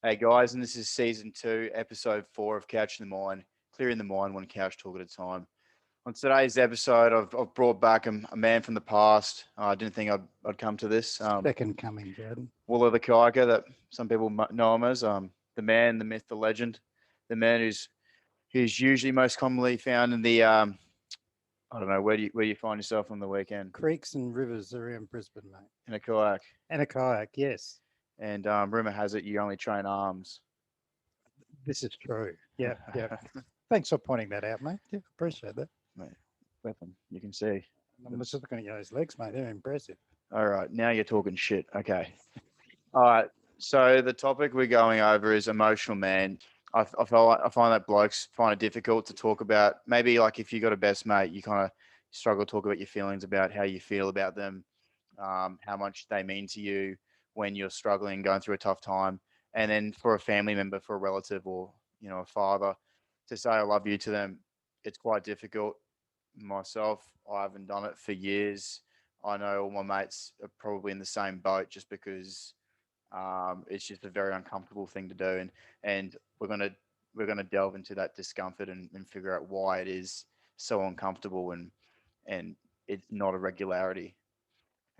Hey guys, and this is season 2, episode 4 of Couch in the Mind, clearing the mind one couch talk at a time. On today's episode, I've brought back a man from the past. I didn't think I'd come to this. Second coming, Jordan. Wooler the Kaika, that some people know him as, the man, the myth, the legend, the man who's usually most commonly found in the I don't know, where do you find yourself on the weekend? Creeks and rivers around Brisbane, mate. In a kayak, And a kayak, yes. and rumor has it you only train arms. This is true. Yeah, yeah. Thanks for pointing that out, mate. Yeah, appreciate that. Mate, weapon, you can see. I'm just looking at those legs, mate. They're impressive. All right, now you're talking shit. Okay. All right. So the topic we're going over is emotional man. I find that blokes find it difficult to talk about. Maybe like if you got a best mate, you kind of struggle to talk about your feelings about how you feel about them, how much they mean to you when you're struggling, going through a tough time, and then for a family member, for a relative, or a father, to say I love you to them, it's quite difficult. Myself, I haven't done it for years. I know all my mates are probably in the same boat, just because it's just a very uncomfortable thing to do, and we're gonna delve into that discomfort and figure out why it is so uncomfortable, and it's not a regularity.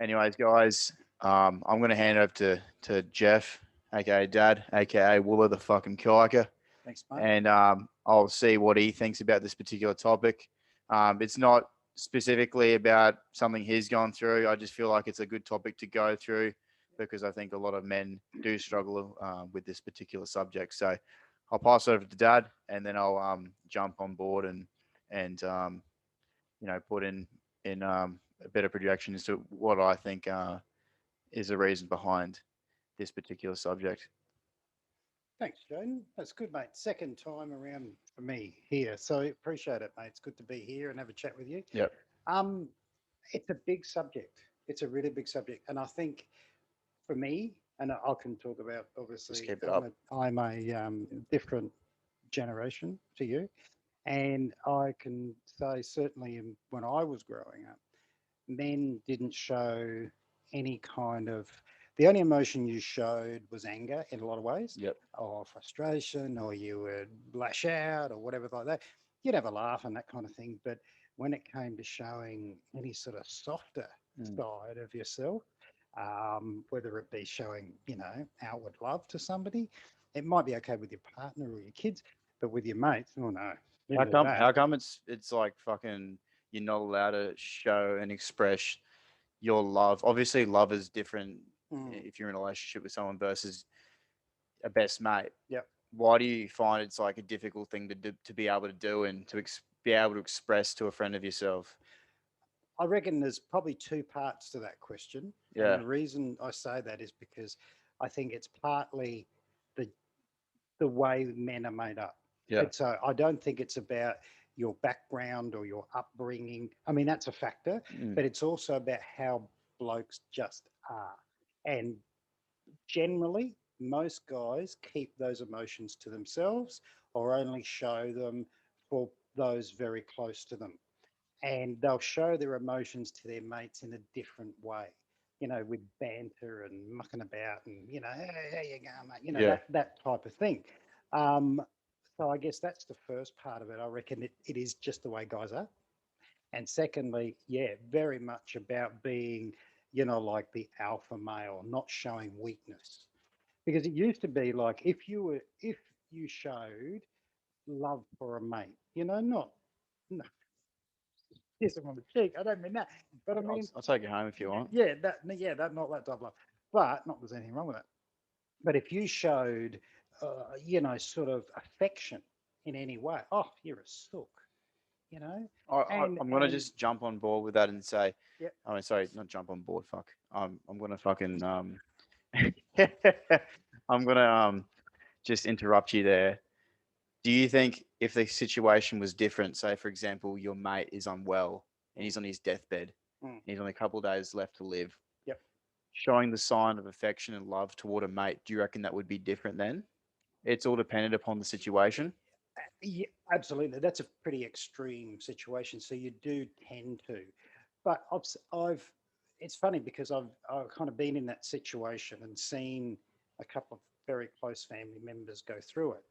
Anyways, guys, I'm gonna hand it over to Jeff, aka Dad, aka Wooler the fucking Kiker, Thanks, mate. and I'll see what he thinks about this particular topic. It's not specifically about something he's gone through. I just feel like it's a good topic to go through because I think a lot of men do struggle with this particular subject. So I'll pass over to Dad, and then I'll jump on board and put in a better projection as to what I think is the reason behind this particular subject. Thanks, Jordan. That's good, mate. Second time around for me here. So appreciate it, mate. It's good to be here and have a chat with you. Yep. Um, it's a big subject. It's a really big subject. And I think for me, and I can talk about Just obviously keep it up. I'm a different generation to you. And I can say certainly when I was growing up, men didn't show any kind of, the only emotion you showed was anger in a lot of ways, Yep. or frustration, or you would lash out or whatever like that. You'd have a laugh and that kind of thing. But when it came to showing any sort of softer Mm. side of yourself, whether it be showing, outward love to somebody, it might be okay with your partner or your kids, but with your mates, oh no, you How do come? that. How come it's like fucking you're not allowed to show and express your love? Obviously, love is different Mm, if you're in a relationship with someone versus a best mate. yep. Why do you find it's like a difficult thing to do, to be able to do and to be able to express to a friend of yourself? I reckon there's probably two parts to that question. And Yeah. the reason I say that is because I think it's partly the the way men are made up. Yeah. I don't think it's about your background or your upbringing. I mean, that's a factor, Mm. but it's also about how blokes just are. And generally, most guys keep those emotions to themselves or only show them for those very close to them, and they'll show their emotions to their mates in a different way, with banter and mucking about and, hey, how you going, mate? Yeah. That type of thing. Um, so I guess that's the first part of it. I reckon it is just the way guys are. And secondly, yeah, very much about being, like the alpha male, not showing weakness. Because it used to be like if you showed love for a mate, not no, kiss him on the cheek. I don't mean that, but I I'll, mean, I'll take it home if you want. yeah, that not that type of love, but not there's anything wrong with it. But if you showed, sort of affection in any way, oh, you're a sook, you know, I'm gonna and just jump on board with that and say, yeah, I mean, sorry, not jump on board. Fuck. I'm gonna fucking I'm gonna just interrupt you there. Do you think if the situation was different, say for example, your mate is unwell and mm, he's on his deathbed, mm, and he's only a couple of days left to live, yep. showing the sign of affection and love toward a mate, do you reckon that would be different then? It's all dependent upon the situation. Yeah, absolutely. That's a pretty extreme situation. So you do tend to, but it's funny because I've kind of been in that situation and seen a couple of very close family members go through it.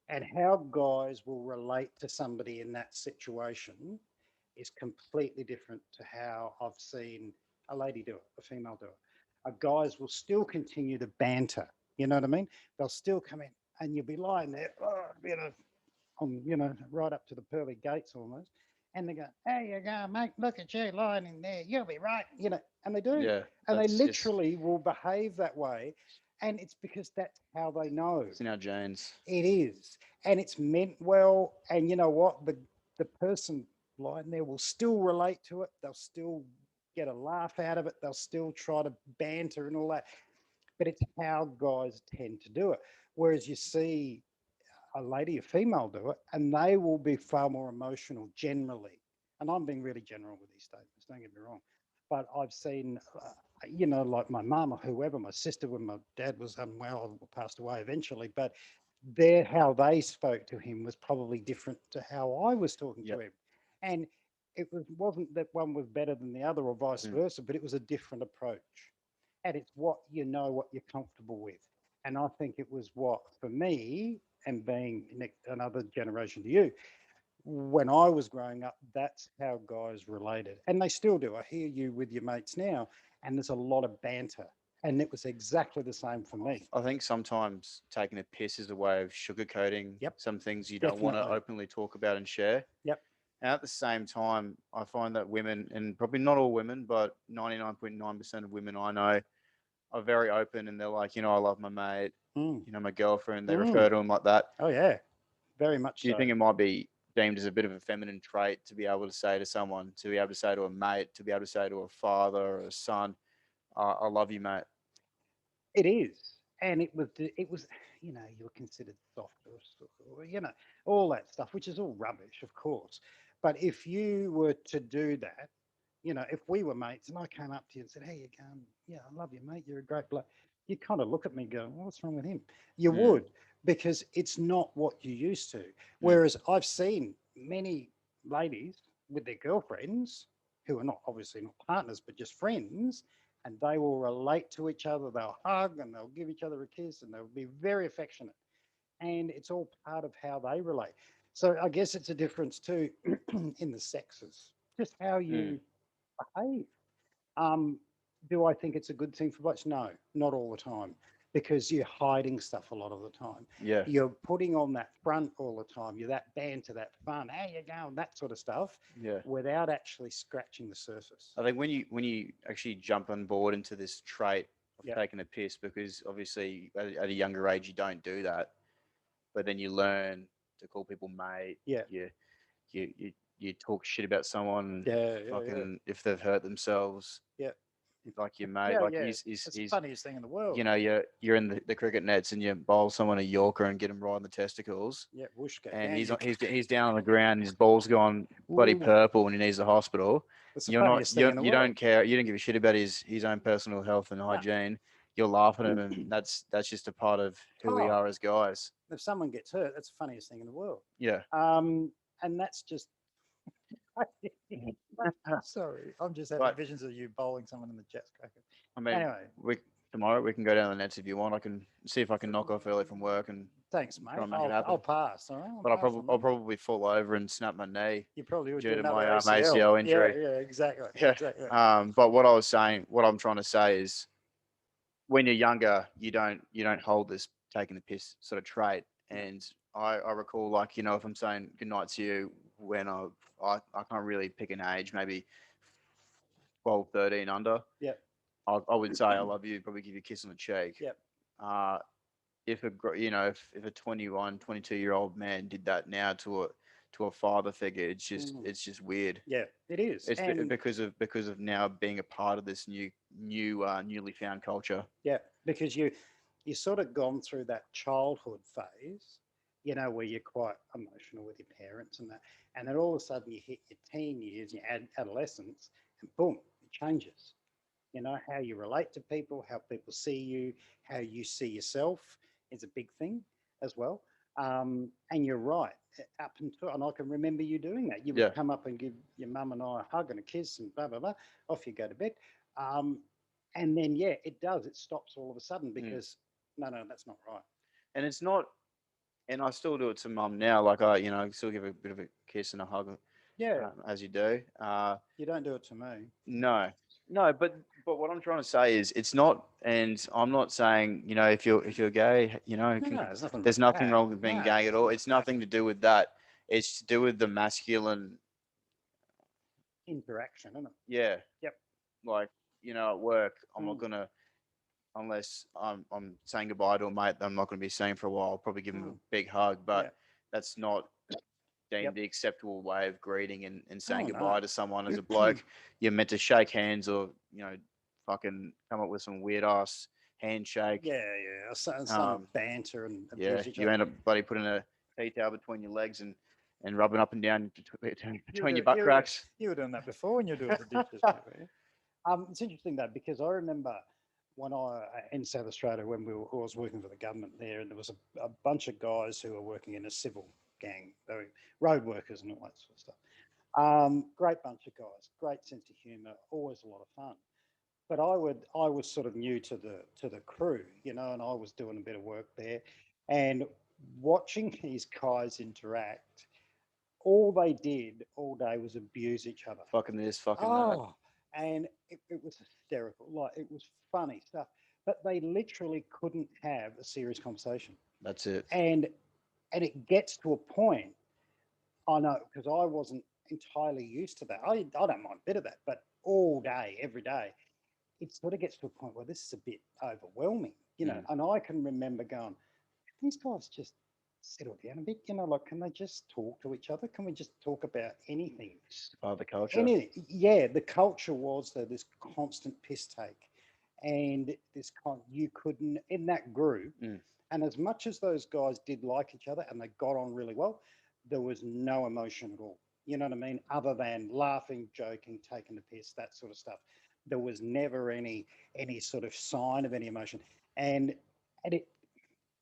And how guys will relate to somebody in that situation is completely different to how I've seen a lady do it, a female do it. Guys will still continue to banter. You know what I mean? They'll still come in, and you'll be lying there, right up to the pearly gates almost. And they go, "Hey, you go, mate, look at you lying in there. You'll be right." And they do. Yeah, And they that's just literally will behave that way. And it's because that's how they know. it's in our genes. It is. And it's meant well. And you know what? The person lying there will still relate to it. They'll still get a laugh out of it. They'll still try to banter and all that. But it's how guys tend to do it. Whereas you see a lady, a female do it, and they will be far more emotional generally. And I'm being really general with these statements, don't get me wrong. But I've seen, like my mum or whoever, my sister, when my dad was unwell, passed away eventually, but how they spoke to him was probably different to how I was talking to him. And wasn't that one was better than the other or vice versa, but it was a different approach. And it's what you're comfortable with. And I think it was what, for me, and being another generation to you, when I was growing up, that's how guys related. And they still do. I hear you with your mates now, and there's a lot of banter. And it was exactly the same for me. I think sometimes taking a piss is a way of sugarcoating some things you don't want to Definitely. openly talk about and share. Yep. And at the same time, I find that women, and probably not all women, but 99.9% of women I know are very open, and they're like, I love my mate, my girlfriend. They refer to them like that. Oh, yeah. Very much Do you so. think it might be deemed as a bit of a feminine trait to be able to say to someone, to be able to say to a mate, to be able to say to a father or a son, I love you, mate? It is. And you were considered soft or, all that stuff, which is all rubbish, of course. But if you were to do that, if we were mates and I came up to you and said, "Hey, you going, yeah, I love you, mate. You're a great bloke." You kind of look at me going, "Well, what's wrong with him?" You would, because it's not what you used to. Whereas I've seen many ladies with their girlfriends who are not obviously not partners, but just friends, and they will relate to each other. They'll hug and they'll give each other a kiss and they'll be very affectionate. And it's all part of how they relate. So I guess it's a difference too in the sexes, just how you behave. Um, do I think it's a good thing for blokes? No, not all the time, because you're hiding stuff a lot of the time. Yeah. You're putting on that front all the time. You're that banter, that fun, how you going, that sort of stuff, Yeah. without actually scratching the surface. I think when you actually jump on board into this trait of taking a piss, because obviously at a younger age you don't do that, but then you learn to call people mate. Yeah. You talk shit about someone. Yeah. Fucking if they've hurt themselves. Yeah. Like your mate, Yeah, like yeah. he's It's the funniest thing in the world. you're in the cricket nets and you bowl someone a Yorker and get him right in the testicles. Yeah, whoosh, go And down. he's down on the ground. His ball's gone bloody Ooh, purple, and he needs the hospital. it's the You're not funniest thing in the you world. don't care. You don't give a shit about his own personal health and No. hygiene. You'll laugh at him, and that's just a part of who we Oh, are as guys. if someone gets hurt, that's the funniest thing in the world. Yeah. And that's just. Sorry, I'm just having But visions of you bowling someone in the chest cracker. I mean, Anyway, tomorrow we can go down the nets if you want. I can see if I can knock off early from work and thanks, mate. try and make it happen. I'll pass. All right, But I'll probably fall over and snap my knee You probably would due do to another my ACL. ACL injury. Yeah, exactly. Yeah. Exactly. But what I'm trying to say is, when you're younger, you don't hold this taking the piss sort of trait. And I recall, like, if I'm saying goodnight to you when I can't really pick an age, maybe 12, 13 under. Yep. I would say I love you, probably give you a kiss on the cheek. Yep. If a 21, 22-year-old man did that now to a father figure, it's just weird. Yeah, it is. It's because of now being a part of this newly found culture. Yeah, because you sort of gone through that childhood phase, where you're quite emotional with your parents and that, and then all of a sudden you hit your teen years, your adolescence, and boom, it changes. How you relate to people, how people see you, how you see yourself is a big thing as well. And you're right, up until, and I can remember you doing that. You would come up and give your mum and I a hug and a kiss and blah, blah, blah. Off you go to bed. And then, it does. It stops all of a sudden because no, that's not right. And it's not, and I still do it to mum now. Like I still give a bit of a kiss and a hug, Yeah, as you do. you don't do it to me. No, no, but what I'm trying to say is it's not, and I'm not saying if you're gay, No, there's nothing wrong there's with nothing that. wrong with being No, gay at all. It's no. nothing to do with that. It's to do with the masculine, Interaction, isn't it? yeah. Yep. Like at work, I'm not Mm, gonna unless I'm saying goodbye to a mate that I'm not gonna be seeing for a while. I'll probably give him a mm, big hug, yeah. but that's not Yep. deemed the acceptable way of greeting and saying Oh no. goodbye to someone as a bloke. You're meant to shake hands or, fucking come up with some weird ass handshake. Yeah, yeah. Some Um, banter and yeah, abuse each you other. end up bloody putting a tea towel between your legs and rubbing up and down You were between your doing butt you were doing, cracks. you were doing that before when you were doing the dishes, maybe. It's interesting though because I remember when in South Australia when I was working for the government there, and there was a bunch of guys who were working in a civil gang, they were road workers and all that sort of stuff. Great bunch of guys, great sense of humour, always a lot of fun. But I was sort of new to the crew, and I was doing a bit of work there, and watching these guys interact, all they did all day was abuse each other. Fucking this, fucking that. Oh, and it was hysterical. Like it was funny stuff, but they literally couldn't have a serious conversation. That's it. And it gets to a point. I know because I wasn't entirely used to that. I don't mind a bit of that, but all day, every day, it sort of gets to a point where this is a bit overwhelming, Mm. And I can remember going, these guys just settle down a bit, like can they just talk to each other? Can we just talk about anything? It's part of the culture. Anything? Yeah, the culture was that this constant piss take, and you couldn't in that group. Mm. And as much as those guys did like each other and they got on really well, there was no emotion at all. You know what I mean? Other than laughing, joking, taking the piss, that sort of stuff. There was never any sort of sign of any emotion. And it,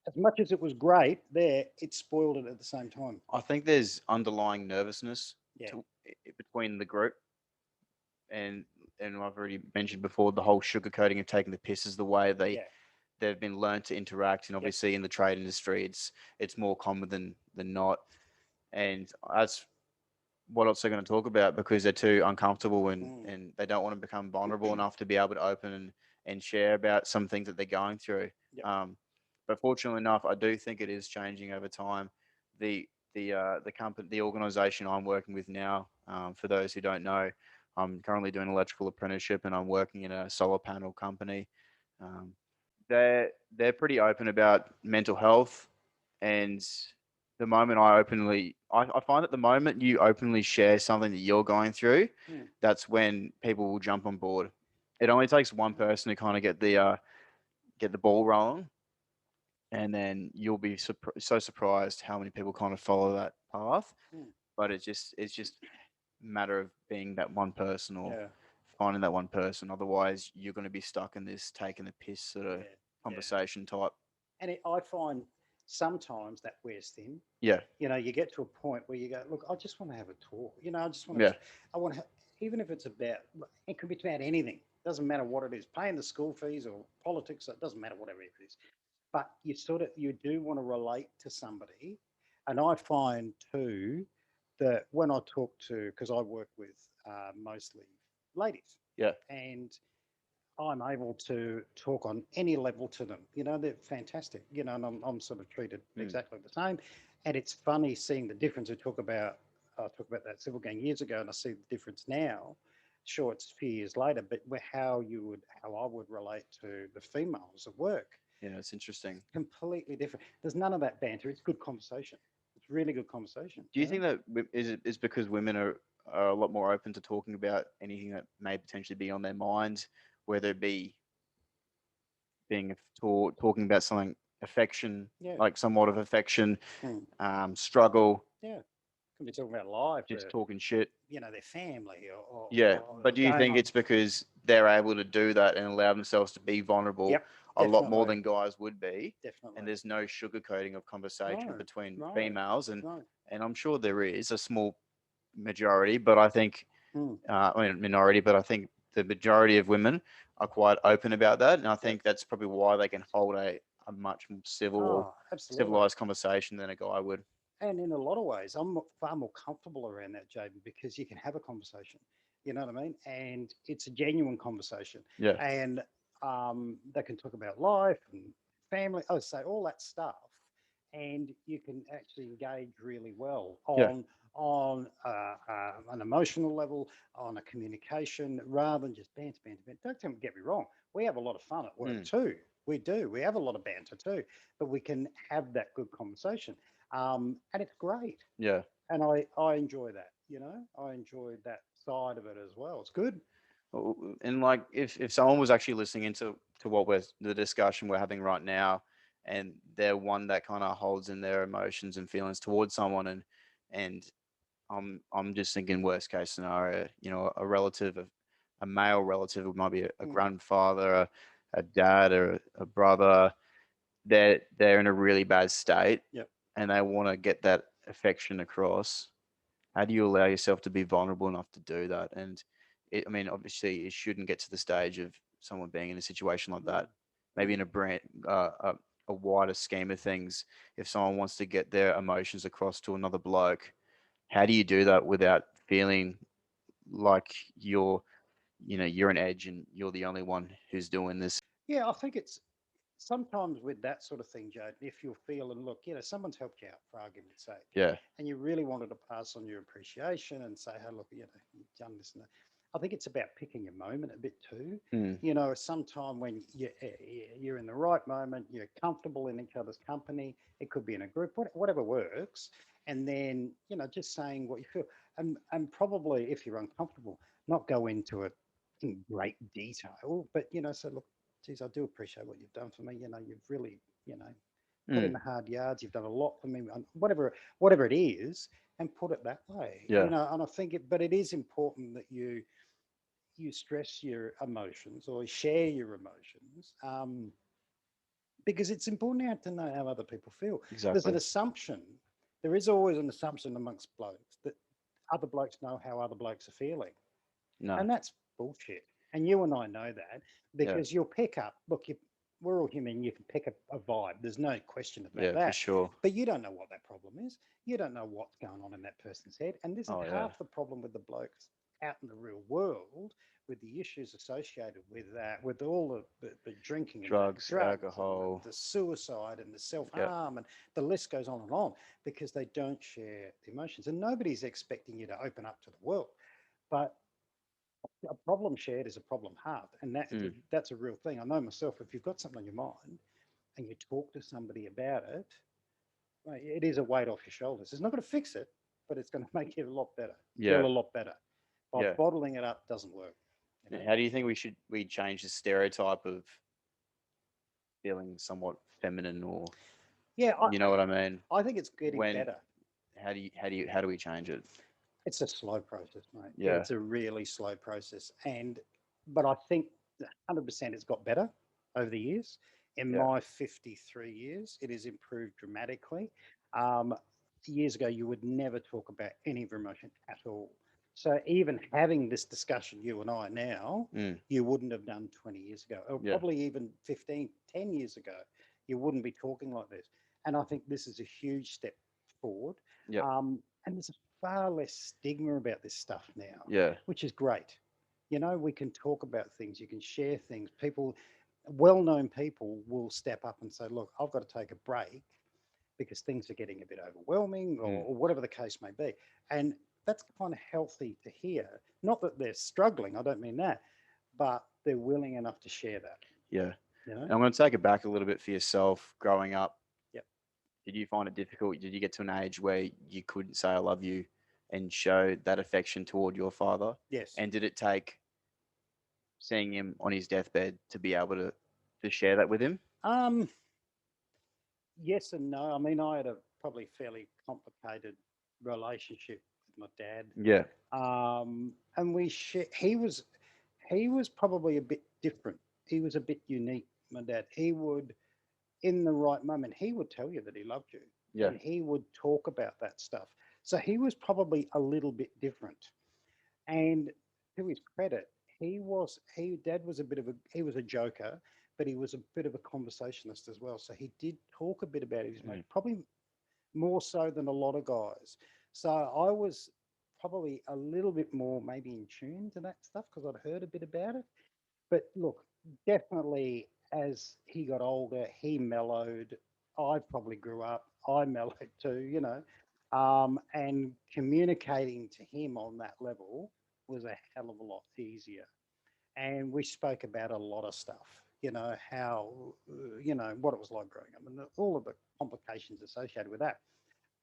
as much as it was great there, it spoiled it at the same time. I think there's underlying nervousness Yeah, between the group, and I've already mentioned before the whole sugarcoating of taking the piss is the way yeah, they've been learned to interact, and yep. obviously in the trade industry, it's more common than not, and that's what else they're going to talk about because they're too uncomfortable Mm, and they don't want to become vulnerable enough to be able to open and share about some things that they're going through. yep. But fortunately enough, I do think it is changing over time. The company, the organization I'm working with now, for those who don't know, I'm currently doing an electrical apprenticeship and I'm working in a solar panel company. Um, they're pretty open about mental health, and the moment I find that the moment you openly share something that you're going through, Mm, that's when people will jump on board. It only takes one mm, person to kind of get the ball rolling, and then you'll be so surprised how many people kind of follow that path. mm. But it's just a matter of being that one person or Yeah, finding that one person. Otherwise, you're going to be stuck in this taking the piss sort of yeah, yeah. conversation type. And I find sometimes that wears thin. Yeah, You get to a point where you go, look, I just want to have a talk. I just want yeah, to, I want to, even if it's about, it could be about anything. Doesn't matter what it is, paying the school fees or politics. It doesn't matter whatever it is. But you do want to relate to somebody. And I find too that when I talk to, because I work with mostly ladies, yeah. and I'm able to talk on any level to them. They're fantastic. And I'm sort of treated Mm. exactly the same. And it's funny seeing the difference. I talk about that civil gang years ago, and I see the difference now. Sure, it's a few years later, but how I would relate to the females at work, Yeah, it's interesting. completely different. There's none of that banter. It's good conversation. It's really good conversation. Do you think that is because women are a lot more open to talking about anything that may potentially be on their minds, whether it be talking about something affection, Yeah. like somewhat of affection, Mm. struggle, Yeah. Can be talking about life, just talking shit. their family Yeah, or but do you going think on. it's because they're able to do that and allow themselves to be vulnerable Yep, a lot more definitely. than guys would be, and Definitely. there's no sugarcoating of conversation No, between no, females, and no. I'm sure there is a small majority, but I think Mm, I mean minority, but I think the majority of women are quite open about that, and I yep. think that's probably why they can hold a much more civil or Oh, absolutely. civilized conversation than a guy would. And in a lot of ways, I'm far more comfortable around that, Jaden, because you can have a conversation. You know what I mean? And it's a genuine conversation. Yeah, And they can talk about life and family, oh, say all that stuff. And you can actually engage really well yeah, on an emotional level, on a communication, rather than just banter, banter, banter. Don't get me wrong. We have a lot of fun at work mm, too. We do. We have a lot of banter too, but we can have that good conversation. And it's great. yeah. And I enjoy that, you know, I enjoy that side of it as well. It's good. And like, if someone was actually listening into what we're the discussion we're having right now, and they're one that kind of holds in their emotions and feelings towards someone, and I'm just thinking worst case scenario, a relative, a male relative, it might be a Mm, grandfather, a dad, or a brother. They're in a really bad state, yep. and they want to get that affection across. How do you allow yourself to be vulnerable enough to do that? And I mean, obviously, it shouldn't get to the stage of someone being in a situation like Mm, that. Maybe in mm. a a wider scheme of things, if someone wants to get their emotions across to another bloke, how do you do that without feeling like you're an edge and you're the only one who's doing this? Yeah, I think it's sometimes with that sort of thing, Joe, if you'll feel and look, you know, someone's helped you out for argument's sake, Yeah. and you really wanted to pass on your appreciation and say, hey, look, you know, you've done this and that. I think it's about picking your moment a bit too. Mm, You know, sometime when you're in the right moment, you're comfortable in each other's company. It could be in a group, whatever works. And then, you know, just saying what you feel. And probably if you're uncomfortable, not go into it in great detail, but, you know, so look, geez, I do appreciate what you've done for me. You know, you've really, you know, put in mm, the hard yards. You've done a lot for me, whatever it is, and put it that way. You yeah. know, and I think it, but it is important that you stress your emotions or share your emotions, because it's important now to know how other people feel. There's an Exactly. assumption. There is always an assumption amongst blokes that other blokes know how other blokes are feeling. No. And that's bullshit. And you and I know that Yeah. because you'll pick up, look, we're all human, you can pick up a vibe. There's no question about Yeah, for that. sure. But you don't know what that problem is. You don't know what's going on in that person's head. And this is Oh yeah. half the problem with the blokes out in the real world, with the issues associated with that, with all the drinking and the Drugs, drugs and alcohol. the suicide and the self Yeah. harm, and the list goes on, because they don't share the emotions. And nobody's expecting you to open up to the world. But a problem shared is a problem halved, and Mm, that's a real thing. I know myself. If you've got something on your mind and you talk to somebody about it, mate, it is a weight off your shoulders. It's not going to fix it, but it's going to make you a lot better, yeah. feel a lot better. By Yeah. bottling it up doesn't work. You know. How do you think we change the stereotype of feeling somewhat feminine, or Yeah, you know what I mean? I think it's getting When better. how do we change it? It's a slow process, mate. Yeah. It's a really slow process, but I think 100% it's got better over the years. In Yeah. my 53 years, it has improved dramatically. Um, Years ago, you would never talk about any of your emotion at all. So even having this discussion, you and I now, Mm, you wouldn't have done 20 years ago, or yeah. probably even 15, 10 years ago. You wouldn't be talking like this. And I think this is a huge step forward. Yep. And there's far less stigma about this stuff now, Yeah. which is great. You know, we can talk about things, you can share things. People, well known people, will step up and say, look, I've got to take a break because things are getting a bit overwhelming, Mm, or whatever the case may be. And that's kind of healthy to hear. Not that they're struggling, I don't mean that, but they're willing enough to share that, yeah. you know? And I'm going to take it back a little bit for yourself. Growing up, Yep. did you find it difficult? Did you get to an age where you couldn't say I love you and show that affection toward your father? Yes. And did it take seeing him on his deathbed to be able to share that with him? Um, yes and no. I mean, I had a probably fairly complicated relationship with my dad. Yeah. And he was probably a bit different. He was a bit unique, my dad. He would, in the right moment, he would tell you that he loved you, Yeah. and he would talk about that stuff. So he was probably a little bit different. And to his credit, dad was a bit of he was a joker, but he was a bit of a conversationalist as well. So he did talk a bit about his Mm. mate, probably more so than a lot of guys. So I was probably a little bit more maybe in tune to that stuff because I'd heard a bit about it. But look, definitely as he got older, he mellowed. I probably grew up. I mellowed too, and communicating to him on that level was a hell of a lot easier. And we spoke about a lot of stuff, how, what it was like growing up and all of the complications associated with that.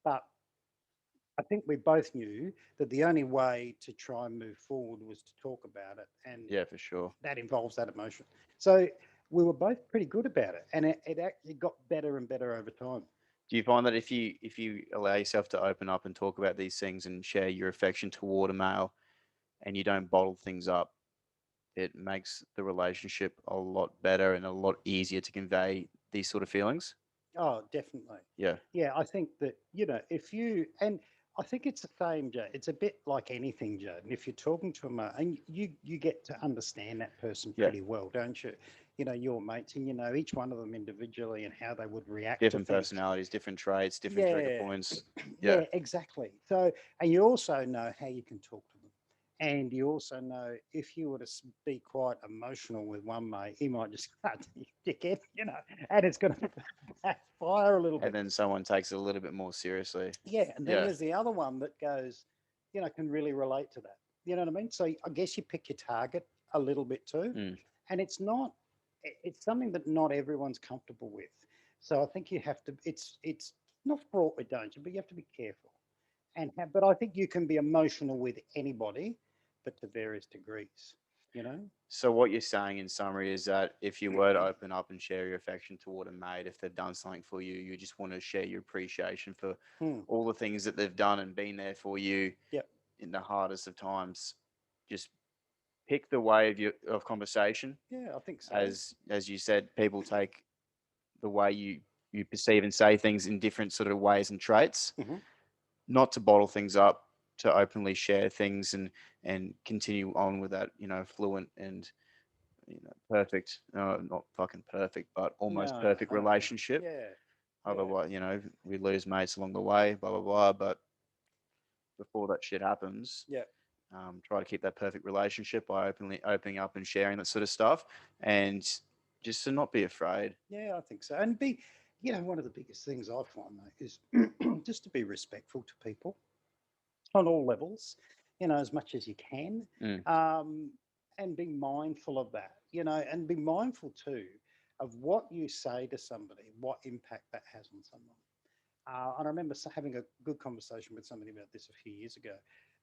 But I think we both knew that the only way to try and move forward was to talk about it. And Yeah, for sure. that involves that emotion. So we were both pretty good about it. And it actually got better and better over time. Do you find that if you allow yourself to open up and talk about these things and share your affection toward a male, and you don't bottle things up, it makes the relationship a lot better and a lot easier to convey these sort of feelings? Oh, definitely. Yeah, Yeah, I think that, if you, and I think it's the same, Joe. It's a bit like anything, Joe. And if you're talking to a mate, and you get to understand that person yeah. pretty well, don't you? Your mates, and you know each one of them individually and how they would react to Different things. personalities, different traits, different trigger Yeah, points. Yeah, yeah, exactly. So, and you also know how you can talk to them. And you also know if you were to be quite emotional with one mate, he might just cut you dickhead, and it's going to backfire a little and bit. then someone takes it a little bit more seriously. Yeah, and then Yeah, there's the other one that goes, can really relate to that. You know what I mean? So I guess you pick your target a little bit too, mm, and it's something that not everyone's comfortable with. So I think you have to. It's not fraught with danger, but you have to be careful. But I think you can be emotional with anybody, but to various degrees. You know? So what you're saying in summary is that if you were to open up and share your affection toward a mate, if they've done something for you, you just want to share your appreciation for Hmm. all the things that they've done and been there for you Yep. in the hardest of times. Just pick the way of conversation. Yeah, I think so. As you said, people take the way you perceive and say things in different sort of ways and traits. Hmm. Not to bottle things up, to openly share things and continue on with that, fluent and perfect, not fucking perfect, but almost No, perfect no. relationship. Yeah, yeah, Otherwise, we lose mates along the way, blah blah blah. But before that shit happens, yeah. try to keep that perfect relationship by opening up and sharing that sort of stuff, and just to not be afraid. Yeah, I think so. And one of the biggest things I find, mate, is just to be respectful to people on all levels, as much as you can, Mm, um, and be mindful of that, and be mindful too of what you say to somebody, what impact that has on someone. And I remember having a good conversation with somebody about this a few years ago.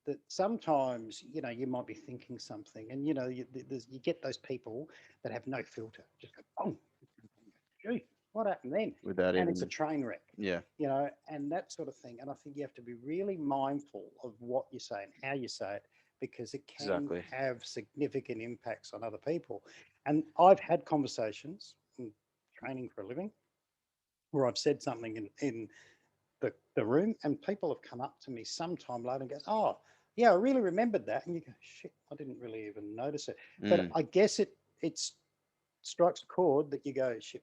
That sometimes, you might be thinking something, and you get those people that have no filter, just go, oh, gee, what happened then? without And it's a even, train wreck, yeah, and that sort of thing. And I think you have to be really mindful of what you say and how you say it, because it can exactly. have significant impacts on other people. And I've had conversations in training for a living where I've said something in the room, and people have come up to me sometime later and goes, oh, yeah, I really remembered that. And you go, shit, I didn't really even notice it. But Mm, I guess it strikes a chord that you go, shit,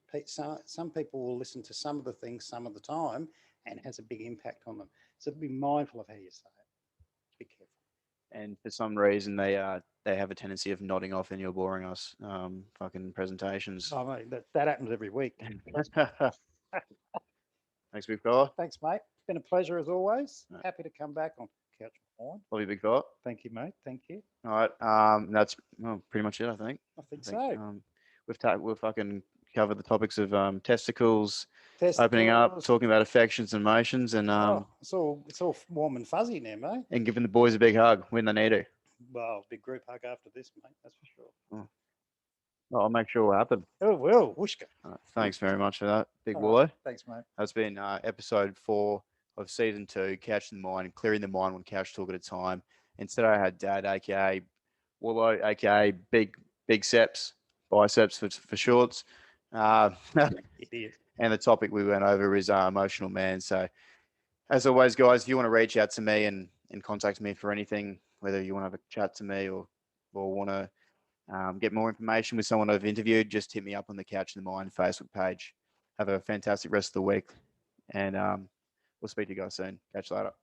some people will listen to some of the things some of the time and has a big impact on them. So be mindful of how you say it. Be careful. and for some reason they have a tendency of nodding off and you're boring us fucking presentations. Oh, mate, that happens every week. Thanks, big fella. Thanks, mate. It's been a pleasure as always. Happy to come back on Couch Wine. Love you, big fella. Thank you, mate. Thank you. All right. That's pretty much it, I think. I think I think so. we've fucking covered the topics of testicles, opening up, Testicles. talking about affections and emotions, Oh, it's all warm and fuzzy now, mate. and giving the boys a big hug when they need to. Well, big group hug after this, mate. That's for sure. Oh, well, I'll make sure it will happen. Oh, well, whooshka. Thanks very much for that, Big All Wallo. right. Thanks, mate. That's been episode 4 of season 2, Couching the Mind, clearing the mind one couch talk at a time. And today I had Dad, aka Wallo, aka Big Seps, biceps for shorts. It is. And the topic we went over is emotional man. So as always, guys, if you want to reach out to me and contact me for anything, whether you want to have a chat to me or want to get more information with someone I've interviewed, just hit me up on the Couch in the Mind Facebook page. Have a fantastic rest of the week, and we'll speak to you guys soon. Catch you later.